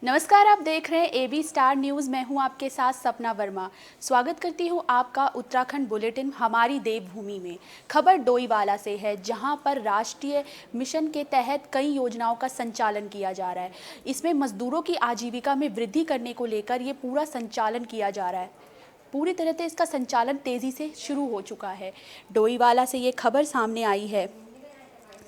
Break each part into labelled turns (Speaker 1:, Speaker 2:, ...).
Speaker 1: नमस्कार, आप देख रहे हैं एबी स्टार न्यूज़। मैं हूं आपके साथ सपना वर्मा। स्वागत करती हूं आपका उत्तराखंड बुलेटिन हमारी देवभूमि में। खबर डोईवाला से है, जहां पर राष्ट्रीय मिशन के तहत कई योजनाओं का संचालन किया जा रहा है। इसमें मजदूरों की आजीविका में वृद्धि करने को लेकर ये पूरा संचालन किया जा रहा है। पूरी तरह से इसका संचालन तेज़ी से शुरू हो चुका है। डोईवाला से ये खबर सामने आई है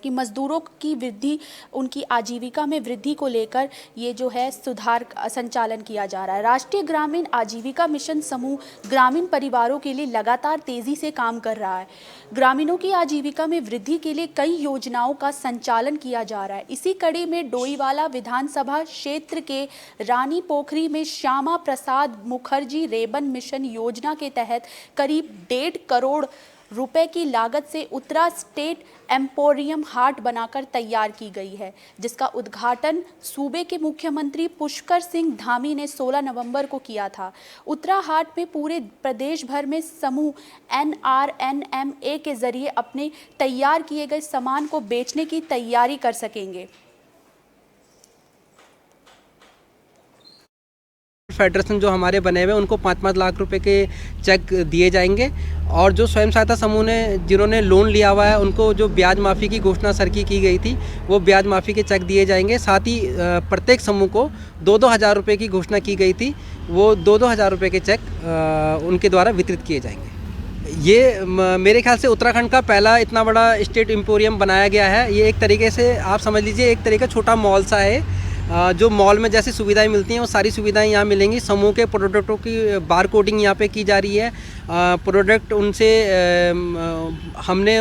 Speaker 1: कि मज़दूरों की वृद्धि, उनकी आजीविका में वृद्धि को लेकर ये जो है सुधार संचालन किया जा रहा है। राष्ट्रीय ग्रामीण आजीविका मिशन समूह ग्रामीण परिवारों के लिए लगातार तेज़ी से काम कर रहा है। ग्रामीणों की आजीविका में वृद्धि के लिए कई योजनाओं का संचालन किया जा रहा है। इसी कड़ी में डोईवाला विधानसभा क्षेत्र के रानी पोखरी में श्यामा प्रसाद मुखर्जी रेबन मिशन योजना के तहत करीब 1.5 करोड़ रुपए की लागत से उत्तरा स्टेट एम्पोरियम हाट बनाकर तैयार की गई है, जिसका उद्घाटन सूबे के मुख्यमंत्री पुष्कर सिंह धामी ने 16 नवंबर को किया था। उत्तरा हाट में पूरे प्रदेश भर में समूह NRNMA के जरिए अपने तैयार किए गए सामान को बेचने की तैयारी कर सकेंगे।
Speaker 2: फेडरेशन जो हमारे बने हुए उनको 5-5 लाख रुपए के चेक दिए जाएंगे और जो स्वयं सहायता समूह ने जिन्होंने लोन लिया हुआ है उनको जो ब्याज माफ़ी की घोषणा सर की गई थी वो ब्याज माफ़ी के चेक दिए जाएंगे। साथ ही प्रत्येक समूह को 2-2 हज़ार रुपये की घोषणा की गई थी, वो 2-2 हज़ार रुपये के चेक उनके द्वारा वितरित किए जाएंगे। ये मेरे ख्याल से उत्तराखंड का पहला इतना बड़ा स्टेट एम्पोरियम बनाया गया है। ये एक तरीके से आप समझ लीजिए एक तरीके का छोटा मॉल सा है। जो मॉल में जैसी सुविधाएं मिलती हैं वो सारी सुविधाएं यहाँ मिलेंगी। समूह के प्रोडक्टों की बार कोडिंग यहाँ पे की जा रही है। प्रोडक्ट उनसे हमने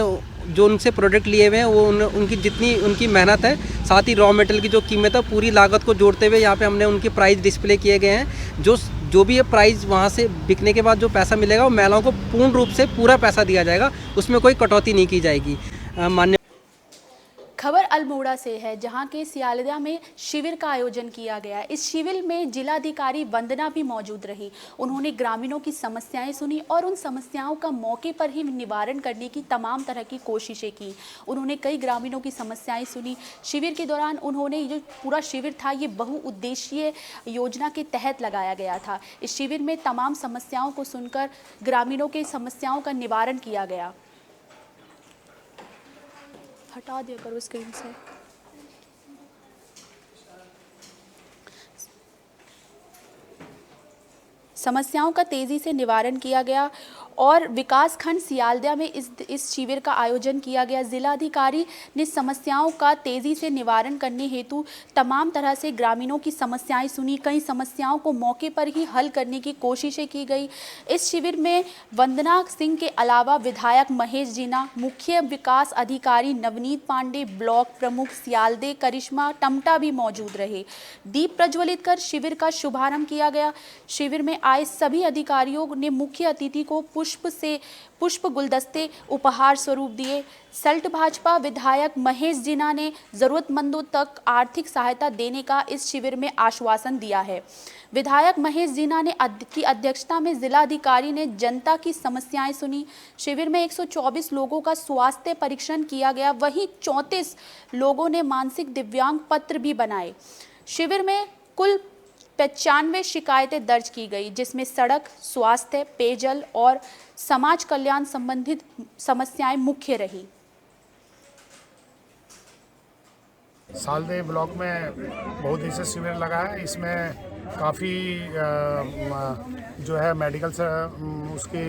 Speaker 2: जो उनसे प्रोडक्ट लिए हुए हैं वो उनकी जितनी उनकी मेहनत है, साथ ही रॉ मटेरियल की जो कीमत है पूरी लागत को जोड़ते हुए यहाँ पे हमने उनके प्राइस डिस्प्ले किए गए हैं। जो भी ये प्राइस वहाँ से बिकने के बाद जो पैसा मिलेगा वो महिलाओं को पूर्ण रूप से पूरा पैसा दिया जाएगा, उसमें कोई कटौती नहीं की जाएगी। मान्य
Speaker 1: खबर अल्मोड़ा से है, जहां के सियालदा में शिविर का आयोजन किया गया। इस शिविर में जिलाधिकारी वंदना भी मौजूद रही। उन्होंने ग्रामीणों की समस्याएं सुनी और उन समस्याओं का मौके पर ही निवारण करने की तमाम तरह की कोशिशें की। उन्होंने कई ग्रामीणों की समस्याएं सुनी। शिविर के दौरान उन्होंने जो पूरा शिविर था ये बहुउद्देशीय योजना के तहत लगाया गया था। इस शिविर में तमाम समस्याओं को सुनकर ग्रामीणों की समस्याओं का निवारण किया गया। हटा दिया करो स्क्रीन से। समस्याओं का तेज़ी से निवारण किया गया और विकास खंड सियालदा में इस शिविर का आयोजन किया गया। जिलाधिकारी ने समस्याओं का तेज़ी से निवारण करने हेतु तमाम तरह से ग्रामीणों की समस्याएं सुनी। कई समस्याओं को मौके पर ही हल करने की कोशिशें की गई। इस शिविर में वंदना सिंह के अलावा विधायक महेश जीना, मुख्य विकास अधिकारी नवनीत पांडे, ब्लॉक प्रमुख सियालदे करिश्मा टमटा भी मौजूद रहे। दीप प्रज्वलित कर शिविर का शुभारंभ किया गया। शिविर में आए सभी अधिकारियों ने मुख्य अतिथि को पुष्प गुलदस्ते उपहार स्वरूप दिए। सल्ट भाजपा विधायक महेश जीना ने जरूरतमंदों तक आर्थिक सहायता देने का इस शिविर में आश्वासन दिया है। विधायक महेश जीना ने की अध्यक्षता में जिलाधिकारी ने जनता की समस्याएं सुनी। शिविर में 124 लोगों का स्वास्थ्य परीक्षण किया गया, वहीं 34 लोगों ने मानसिक दिव्यांग पत्र भी बनाए। शिविर में कुल 95 शिकायतें दर्ज की गई, जिसमें सड़क, स्वास्थ्य, पेयजल और समाज कल्याण संबंधित समस्याएं मुख्य रही।
Speaker 3: सालदे ब्लॉक में बहुत दिन से शिविर लगा है। इसमें काफ़ी जो है मेडिकल से उसकी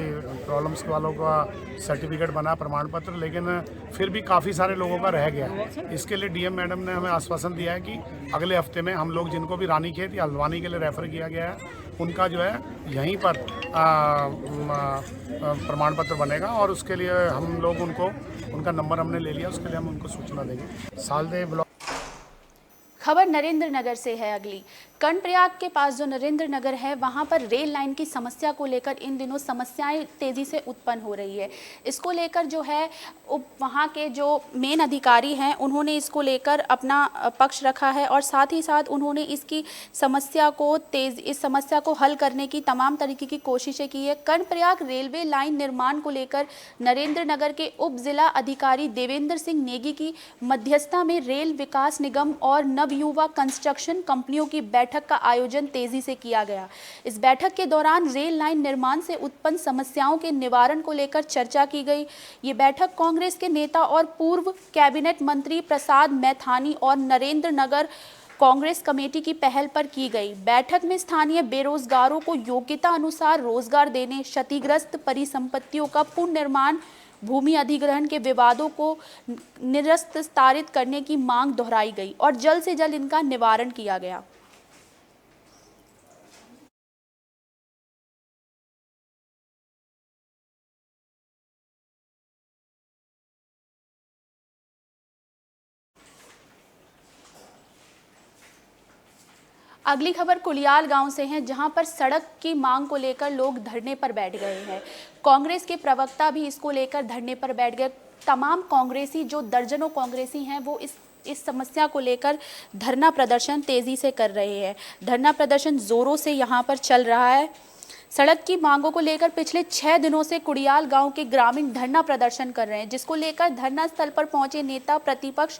Speaker 3: प्रॉब्लम्स वालों का सर्टिफिकेट बना, प्रमाण पत्र, लेकिन फिर भी काफ़ी सारे लोगों का रह गया। इसके लिए डीएम मैडम ने हमें आश्वासन दिया है कि अगले हफ्ते में हम लोग जिनको भी रानीखेत या हल्द्वानी के लिए रेफ़र किया गया है उनका जो है यहीं पर प्रमाण पत्र बनेगा और उसके लिए हम लोग उनका नंबर हमने ले लिया, उसके लिए हम उनको सूचना देंगे। सालदे ब्लॉक
Speaker 1: खबर नरेंद्र नगर से है अगली। कर्णप्रयाग के पास जो नरेंद्र नगर है वहां पर रेल लाइन की समस्या को लेकर इन दिनों समस्याएं तेजी से उत्पन्न हो रही है। इसको लेकर जो है वहां के जो मेन अधिकारी हैं उन्होंने इसको लेकर अपना पक्ष रखा है और साथ ही साथ उन्होंने इस समस्या को हल करने की तमाम तरीके की कोशिशें की है। कर्णप्रयाग रेलवे लाइन निर्माण को लेकर नरेंद्र नगर के उप जिला अधिकारी देवेंद्र सिंह नेगी की मध्यस्थता में रेल विकास निगम और नवयुवा कंस्ट्रक्शन कंपनियों की बैठक बैठक का आयोजन तेजी से किया गया। इस बैठक के दौरान रेल लाइन निर्माण से उत्पन्न समस्याओं के निवारण को लेकर चर्चा की गई। ये बैठक कांग्रेस के नेता और पूर्व कैबिनेट मंत्री प्रसाद मैथानी और नरेंद्र नगर कांग्रेस कमेटी की पहल पर की गई। बैठक में स्थानीय बेरोजगारों को योग्यता अनुसार रोजगार देने, क्षतिग्रस्त परिसंपत्तियों का पुनर्निर्माण, भूमि अधिग्रहण के विवादों को निस्तारित करने की मांग दोहराई गई और जल्द से जल्द इनका निवारण किया गया। अगली खबर कुलियाल गांव से है, जहां पर सड़क की मांग को लेकर लोग धरने पर बैठ गए हैं। कांग्रेस के प्रवक्ता भी इसको लेकर धरने पर बैठ गए। तमाम कांग्रेसी, जो दर्जनों कांग्रेसी हैं, वो इस समस्या को लेकर धरना प्रदर्शन तेजी से कर रहे हैं। धरना प्रदर्शन जोरों से यहां पर चल रहा है। सड़क की मांगों को लेकर पिछले 6 दिनों से कुड़ियाल गांव के ग्रामीण धरना प्रदर्शन कर रहे हैं, जिसको लेकर धरना स्थल पर पहुंचे नेता प्रतिपक्ष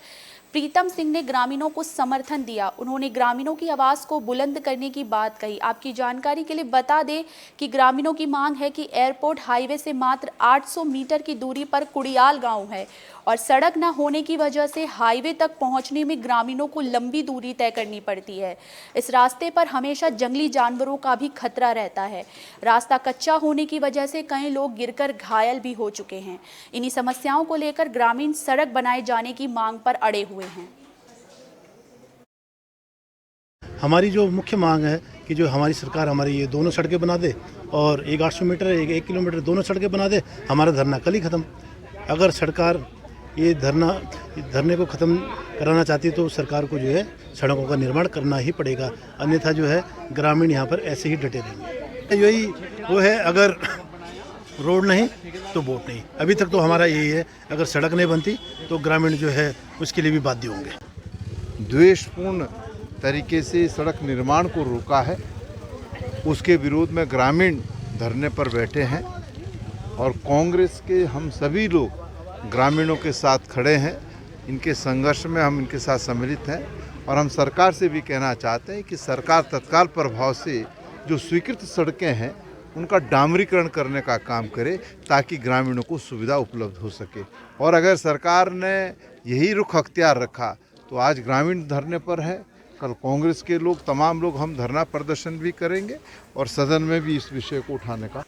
Speaker 1: प्रीतम सिंह ने ग्रामीणों को समर्थन दिया। उन्होंने ग्रामीणों की आवाज़ को बुलंद करने की बात कही। आपकी जानकारी के लिए बता दें कि ग्रामीणों की मांग है कि एयरपोर्ट हाईवे से मात्र 800 मीटर की दूरी पर कुड़ियाल गांव है और सड़क न होने की वजह से हाईवे तक पहुंचने में ग्रामीणों को लंबी दूरी तय करनी पड़ती है। इस रास्ते पर हमेशा जंगली जानवरों का भी खतरा रहता है। रास्ता कच्चा होने की वजह से कई लोग गिरकर घायल भी हो चुके हैं। इन्हीं समस्याओं को लेकर ग्रामीण सड़क बनाए जाने की मांग पर अड़े हुए हैं।
Speaker 4: हमारी जो मुख्य मांग है कि जो हमारी सरकार हमारी ये दोनों सड़कें बना दे और एक 800 मीटर एक किलोमीटर दोनों सड़कें बना दे, हमारा धरना कल ही ख़त्म। अगर सरकार ये धरने को ख़त्म कराना चाहती है तो सरकार को जो है सड़कों का निर्माण करना ही पड़ेगा, अन्यथा जो है ग्रामीण यहाँ पर ऐसे ही डटे रहेंगे। यही वो है, अगर रोड नहीं तो वोट नहीं। अभी तक तो हमारा यही है, अगर सड़क नहीं बनती तो ग्रामीण जो है उसके लिए भी बाध्य होंगे।
Speaker 5: द्वेषपूर्ण तरीके से सड़क निर्माण को रोका है, उसके विरोध में ग्रामीण धरने पर बैठे हैं और कांग्रेस के हम सभी लोग ग्रामीणों के साथ खड़े हैं। इनके संघर्ष में हम इनके साथ सम्मिलित हैं और हम सरकार से भी कहना चाहते हैं कि सरकार तत्काल प्रभाव से जो स्वीकृत सड़कें हैं उनका डामरीकरण करने का काम करे ताकि ग्रामीणों को सुविधा उपलब्ध हो सके। और अगर सरकार ने यही रुख अख्तियार रखा तो आज ग्रामीण धरने पर है, कल कांग्रेस के लोग, तमाम लोग हम धरना प्रदर्शन भी करेंगे और सदन में भी इस विषय को उठाने का।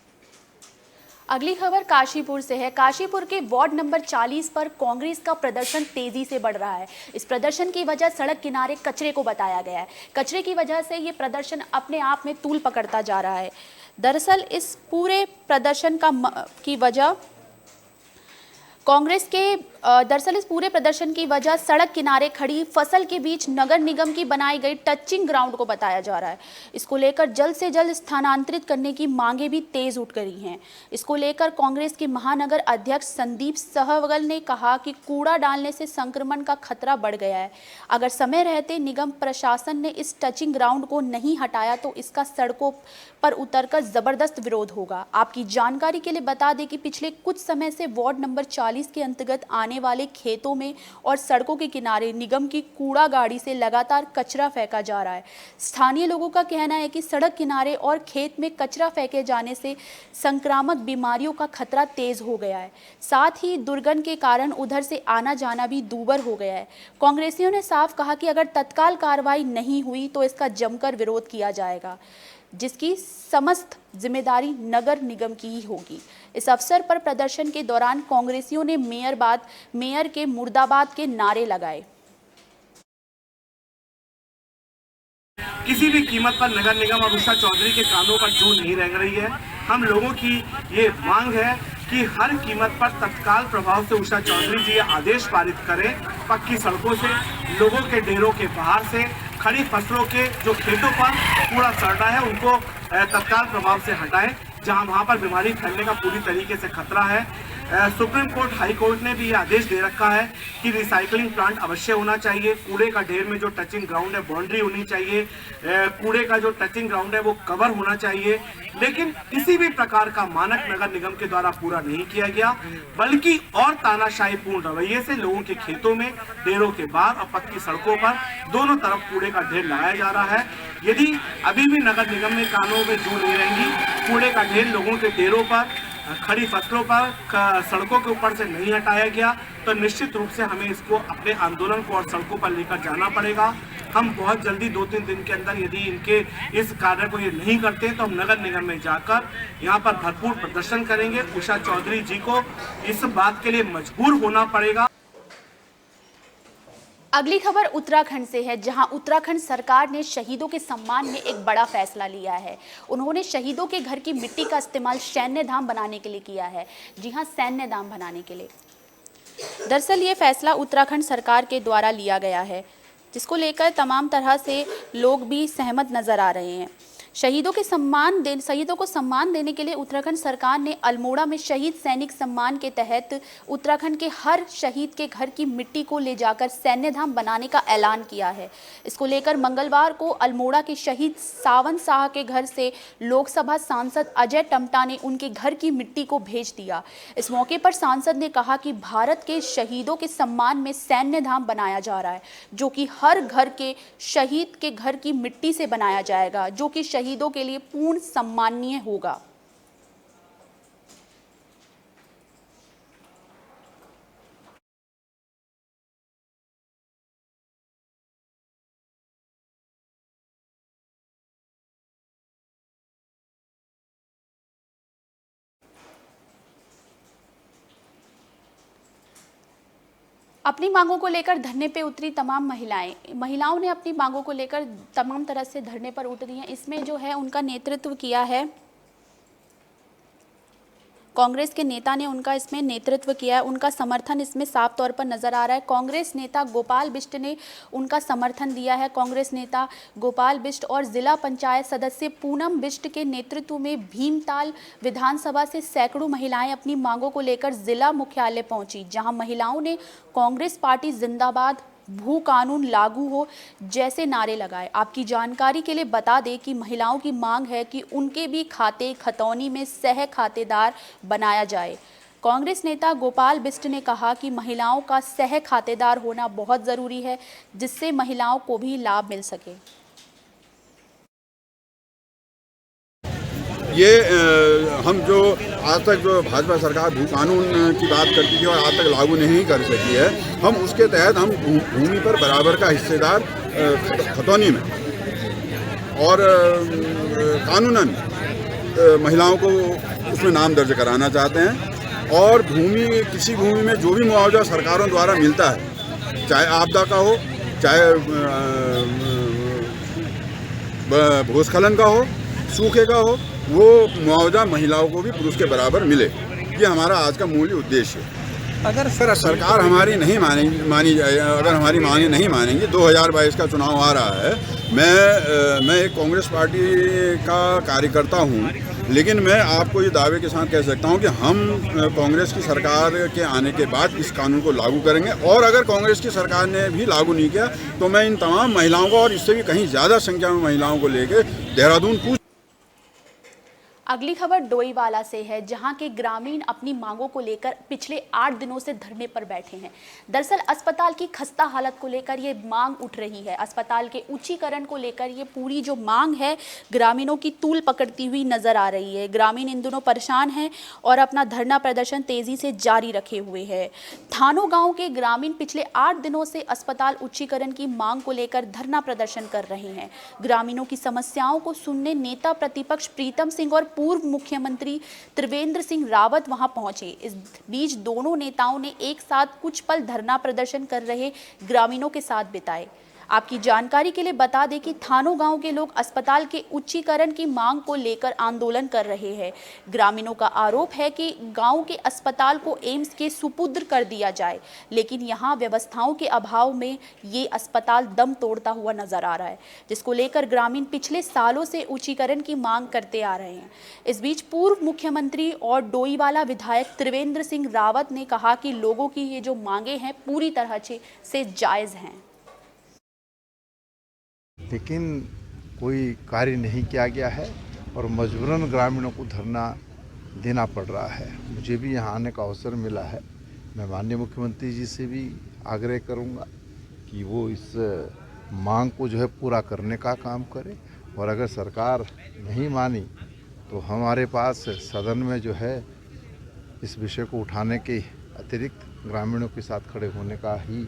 Speaker 1: अगली खबर काशीपुर से है। काशीपुर के वार्ड नंबर 40 पर कांग्रेस का प्रदर्शन तेजी से बढ़ रहा है। इस प्रदर्शन की वजह सड़क किनारे कचरे को बताया गया है। कचरे की वजह से ये प्रदर्शन अपने आप में तूल पकड़ता जा रहा है। दरअसल इस पूरे प्रदर्शन की वजह सड़क किनारे खड़ी फसल के बीच नगर निगम की बनाई गई टचिंग ग्राउंड को बताया जा रहा है। इसको लेकर जल्द से जल्द स्थानांतरित करने की मांगे भी तेज उठ गई हैं। इसको लेकर कांग्रेस के महानगर अध्यक्ष संदीप सहगल ने कहा कि कूड़ा डालने से संक्रमण का खतरा बढ़ गया है। अगर समय रहते निगम प्रशासन ने इस टचिंग ग्राउंड को नहीं हटाया तो इसका सड़कों पर उतरकर जबरदस्त विरोध होगा। आपकी जानकारी के लिए बता दें कि पिछले कुछ समय से वार्ड नंबर 40 के अंतर्गत आने वाले खेतों में और सड़कों के किनारे निगम की कूड़ा गाड़ी से लगातार कचरा फेंका जा रहा है। स्थानीय लोगों का कहना है कि सड़क किनारे और खेत में कचरा फेंके जाने से संक्रामक बीमारियों का खतरा तेज हो गया है। साथ ही दुर्गंध के कारण उधर से आना जाना भी दूभर हो गया है। कांग्रेसियों ने साफ कहा कि अगर तत्काल कार्रवाई नहीं हुई तो इसका जमकर विरोध किया जाएगा, जिसकी समस्त जिम्मेदारी नगर निगम की ही होगी। इस अवसर पर प्रदर्शन के दौरान कांग्रेसियों ने मेयर के मुर्दाबाद के नारे लगाए।
Speaker 6: किसी भी कीमत पर नगर निगम और उषा चौधरी के कानों पर जू नहीं रह रही है। हम लोगों की ये मांग है कि हर कीमत पर तत्काल प्रभाव से उषा चौधरी जी आदेश पारित करें, पक्की सड़कों से, लोगों के डेरों के बाहर से, खड़ी फसलों के जो खेतों पर कूड़ा सड़ रहा है उनको तत्काल प्रभाव से हटाएं, जहां वहां पर बीमारी फैलने का पूरी तरीके से खतरा है। सुप्रीम कोर्ट, हाई कोर्ट ने भी ये आदेश दे रखा है कि रिसाइकलिंग प्लांट अवश्य होना चाहिए। कूड़े का ढेर में जो टचिंग ग्राउंड है बाउंड्री होनी चाहिए, कूड़े का जो टचिंग ग्राउंड है वो कवर होना चाहिए। लेकिन किसी भी प्रकार का मानक नगर निगम के द्वारा पूरा नहीं किया गया, बल्कि और तानाशाहीपूर्ण रवैये से लोगों के खेतों में, डेरों के बाहर और पक्की सड़कों पर दोनों तरफ कूड़े का ढेर लगाया जा रहा है। यदि अभी भी नगर निगम में कानूनों में जो नहीं रहेंगी, कूड़े का ढेर लोगों के डेरों पर, खड़ी फसलों पर, सड़कों के ऊपर से नहीं हटाया गया, तो निश्चित रूप से हमें इसको अपने आंदोलन को और सड़कों पर लेकर जाना पड़ेगा। हम बहुत जल्दी 2-3 दिन के अंदर यदि इनके इस कार्य को ये नहीं करते हैं तो हम नगर निगम में जाकर यहाँ पर भरपूर प्रदर्शन करेंगे। उषा चौधरी जी को इस बात के लिए मजबूर होना पड़ेगा।
Speaker 1: अगली खबर उत्तराखंड से है, जहां उत्तराखंड सरकार ने शहीदों के सम्मान में एक बड़ा फैसला लिया है। उन्होंने शहीदों के घर की मिट्टी का इस्तेमाल सैन्य धाम बनाने के लिए किया है। जी हां, सैन्य धाम बनाने के लिए। दरअसल ये फैसला उत्तराखंड सरकार के द्वारा लिया गया है, जिसको लेकर तमाम तरह से लोग भी सहमत नजर आ रहे हैं। शहीदों को सम्मान देने के लिए उत्तराखंड सरकार ने अल्मोड़ा में शहीद सैनिक सम्मान के तहत उत्तराखंड के हर शहीद के घर की मिट्टी को ले जाकर सैन्य धाम बनाने का ऐलान किया है। इसको लेकर मंगलवार को अल्मोड़ा के शहीद सावन शाह के घर से लोकसभा सांसद अजय टम्टा ने उनके घर की मिट्टी को भेज दिया। इस मौके पर सांसद ने कहा कि भारत के शहीदों के सम्मान में सैन्य धाम बनाया जा रहा है, जो कि हर घर के शहीद के घर की मिट्टी से बनाया जाएगा, जो कि शहीदों के लिए पूर्ण सम्माननीय होगा। अपनी मांगों को लेकर धरने पे उतरी तमाम महिलाओं ने अपनी मांगों को लेकर तमाम तरह से धरने पर उतरी हैं। इसमें जो है उनका नेतृत्व किया है कांग्रेस के नेता ने, उनका इसमें नेतृत्व किया है। उनका समर्थन इसमें साफ तौर पर नजर आ रहा है। कांग्रेस नेता गोपाल बिष्ट ने उनका समर्थन दिया है। कांग्रेस नेता गोपाल बिष्ट और जिला पंचायत सदस्य पूनम बिष्ट के नेतृत्व में भीमताल विधानसभा से सैकड़ों महिलाएं अपनी मांगों को लेकर जिला मुख्यालय पहुंची, जहां महिलाओं ने कांग्रेस पार्टी जिंदाबाद, भू कानून लागू हो जैसे नारे लगाए। आपकी जानकारी के लिए बता दें कि महिलाओं की मांग है कि उनके भी खाते खतौनी में सह खातेदार बनाया जाए। कांग्रेस नेता गोपाल बिष्ट ने कहा कि महिलाओं का सह खातेदार होना बहुत ज़रूरी है, जिससे महिलाओं को भी लाभ मिल सके।
Speaker 7: ये हम जो आज तक जो भाजपा सरकार भू कानून की बात करती थी और आज तक लागू नहीं कर सकी है, हम उसके तहत हम भूमि पर बराबर का हिस्सेदार खतौनी में और कानूनन महिलाओं को उसमें नाम दर्ज कराना चाहते हैं। और किसी भूमि में जो भी मुआवजा सरकारों द्वारा मिलता है, चाहे आपदा का हो, चाहे भूस्खलन का हो, सूखे का हो, वो मुआवजा महिलाओं को भी पुरुष के बराबर मिले। ये हमारा आज का मूल उद्देश्य है। अगर सरकार हमारी नहीं मानी जाए, अगर हमारी मांगे नहीं मानेंगी, 2022 का चुनाव आ रहा है। मैं एक कांग्रेस पार्टी का कार्यकर्ता हूँ, लेकिन मैं आपको ये दावे के साथ कह सकता हूँ कि हम कांग्रेस की सरकार के आने के बाद इस कानून को लागू करेंगे। और अगर कांग्रेस की सरकार ने भी लागू नहीं किया तो मैं इन तमाम महिलाओं को और इससे भी कहीं ज़्यादा संख्या में महिलाओं को लेकर देहरादून
Speaker 1: अगली खबर डोईवाला से है, जहां के ग्रामीण अपनी मांगों को लेकर पिछले 8 दिनों से धरने पर बैठे हैं। दरअसल अस्पताल की खस्ता हालत को लेकर ये मांग उठ रही है। अस्पताल के उच्चीकरण को लेकर ये पूरी जो मांग है ग्रामीणों की तूल पकड़ती हुई नजर आ रही है। ग्रामीण इन दिनों परेशान हैं और अपना धरना प्रदर्शन तेजी से जारी रखे हुए है। थानो गाँव के ग्रामीण पिछले 8 दिनों से अस्पताल उच्चीकरण की मांग को लेकर धरना प्रदर्शन कर रहे हैं। ग्रामीणों की समस्याओं को सुनने नेता प्रतिपक्ष प्रीतम सिंह और पूर्व मुख्यमंत्री त्रिवेंद्र सिंह रावत वहां पहुंचे। इस बीच दोनों नेताओं ने एक साथ कुछ पल धरना प्रदर्शन कर रहे ग्रामीणों के साथ बिताए। आपकी जानकारी के लिए बता दें कि थानों गांव के लोग अस्पताल के उच्चीकरण की मांग को लेकर आंदोलन कर रहे हैं। ग्रामीणों का आरोप है कि गांव के अस्पताल को एम्स के सुपुर्द कर दिया जाए, लेकिन यहां व्यवस्थाओं के अभाव में ये अस्पताल दम तोड़ता हुआ नजर आ रहा है, जिसको लेकर ग्रामीण पिछले सालों से उच्चीकरण की मांग करते आ रहे हैं। इस बीच पूर्व मुख्यमंत्री और डोईवाला विधायक त्रिवेंद्र सिंह रावत ने कहा कि लोगों की ये जो मांगे हैं पूरी तरह से जायज हैं,
Speaker 5: लेकिन कोई कार्य नहीं किया गया है और मजबूरन ग्रामीणों को धरना देना पड़ रहा है। मुझे भी यहाँ आने का अवसर मिला है। मैं माननीय मुख्यमंत्री जी से भी आग्रह करूँगा कि वो इस मांग को जो है पूरा करने का काम करे, और अगर सरकार नहीं मानी तो हमारे पास सदन में जो है इस विषय को उठाने के अतिरिक्त ग्रामीणों के साथ खड़े होने का ही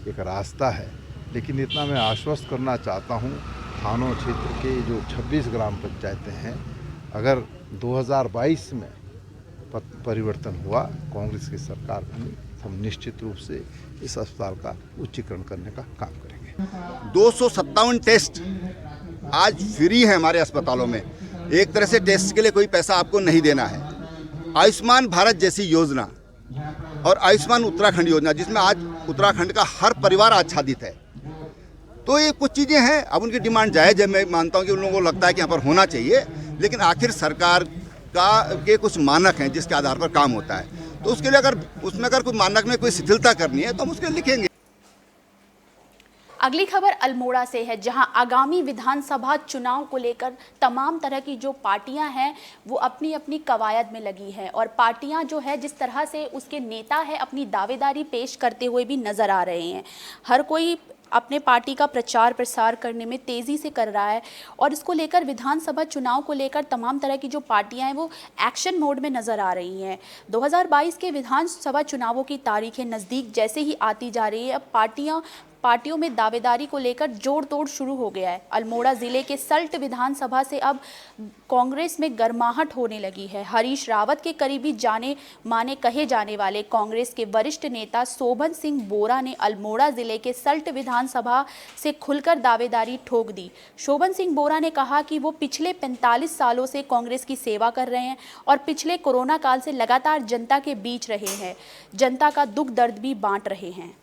Speaker 5: एक रास्ता है। लेकिन इतना मैं आश्वस्त करना चाहता हूँ, थानों क्षेत्र के जो 26 ग्राम पंचायतें हैं, अगर 2022 में परिवर्तन हुआ, कांग्रेस की सरकार बनी, हम निश्चित रूप से इस अस्पताल का उच्चीकरण करने का काम करेंगे।
Speaker 7: 257 टेस्ट आज फ्री है हमारे अस्पतालों में। एक तरह से टेस्ट के लिए कोई पैसा आपको नहीं देना है। आयुष्मान भारत जैसी योजना और आयुष्मान उत्तराखंड योजना, जिसमें आज उत्तराखंड का हर परिवार आच्छादित है, तो ये कुछ चीज़ें हैं। अब उनकी डिमांड जायज़ है, मैं मानता हूँ कि उन लोगों को लगता है कि यहाँ पर होना चाहिए, लेकिन आखिर सरकार के कुछ मानक हैं जिसके आधार पर काम होता है। तो उसके लिए अगर कोई मानक में कोई शिथिलता करनी है तो हम उसके लिए लिखेंगे।
Speaker 1: अगली खबर अल्मोड़ा से है, जहां आगामी विधानसभा चुनाव को लेकर तमाम तरह की जो पार्टियां हैं वो अपनी अपनी कवायद में लगी हैं, और पार्टियां जो है जिस तरह से उसके नेता है अपनी दावेदारी पेश करते हुए भी नज़र आ रहे हैं। हर कोई अपने पार्टी का प्रचार प्रसार करने में तेज़ी से कर रहा है, और इसको लेकर विधानसभा चुनाव को लेकर तमाम तरह की जो पार्टियां हैं वो एक्शन मोड में नज़र आ रही हैं। 2022 के विधानसभा चुनावों की तारीखें नज़दीक जैसे ही आती जा रही है, अब पार्टियों में दावेदारी को लेकर जोड़ तोड़ शुरू हो गया है। अल्मोड़ा ज़िले के सल्ट विधानसभा से अब कांग्रेस में गर्माहट होने लगी है। हरीश रावत के करीबी जाने माने कहे जाने वाले कांग्रेस के वरिष्ठ नेता शोभन सिंह बोरा ने अल्मोड़ा ज़िले के सल्ट विधानसभा से खुलकर दावेदारी ठोक दी। शोभन सिंह बोरा ने कहा कि वो पिछले 45 सालों से कांग्रेस की सेवा कर रहे हैं और पिछले कोरोना काल से लगातार जनता के बीच रहे हैं, जनता का दुख दर्द भी बांट रहे हैं।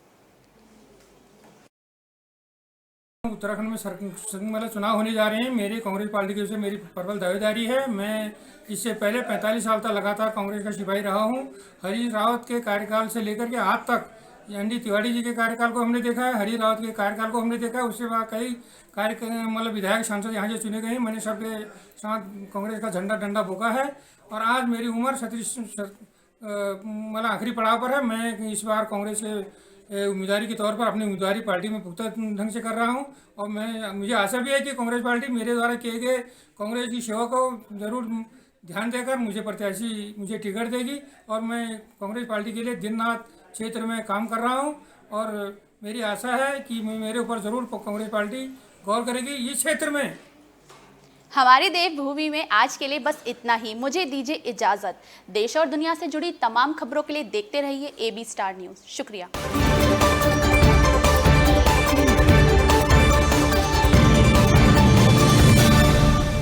Speaker 8: उत्तराखंड में वाले चुनाव होने जा रहे हैं। मेरी कांग्रेस पार्टी की ओर से मेरी प्रबल दावेदारी है। मैं इससे पहले 45 साल तक लगातार कांग्रेस का सिपाही रहा हूं। हरीश रावत के कार्यकाल से लेकर के आज तक एनडी तिवारी जी के कार्यकाल को हमने देखा है, हरीश रावत के कार्यकाल को हमने देखा है। उससे बाद कई विधायक सांसद यहाँ से चुने गए हैं। मैंने सबके साथ कांग्रेस का झंडा डंडा बोका है, और आज मेरी उम्र 37 आखिरी पड़ाव पर है। मैं इस बार कांग्रेस के उम्मीदवारी के तौर पर अपनी उम्मीदवारी पार्टी में पुख्ता ढंग से कर रहा हूं, और मुझे आशा भी है कि कांग्रेस पार्टी मेरे द्वारा किए गए कांग्रेस की सेवा को जरूर ध्यान देकर मुझे टिकट देगी, और मैं कांग्रेस पार्टी के लिए दिन रात क्षेत्र में काम कर रहा हूं, और मेरी आशा है कि मेरे ऊपर ज़रूर कांग्रेस पार्टी गौर करेगी इस क्षेत्र में।
Speaker 1: हमारी देवभूमि में आज के लिए बस इतना ही। मुझे दीजिए इजाज़त। देश और दुनिया से जुड़ी तमाम खबरों के लिए देखते रहिए AB स्टार न्यूज़। शुक्रिया।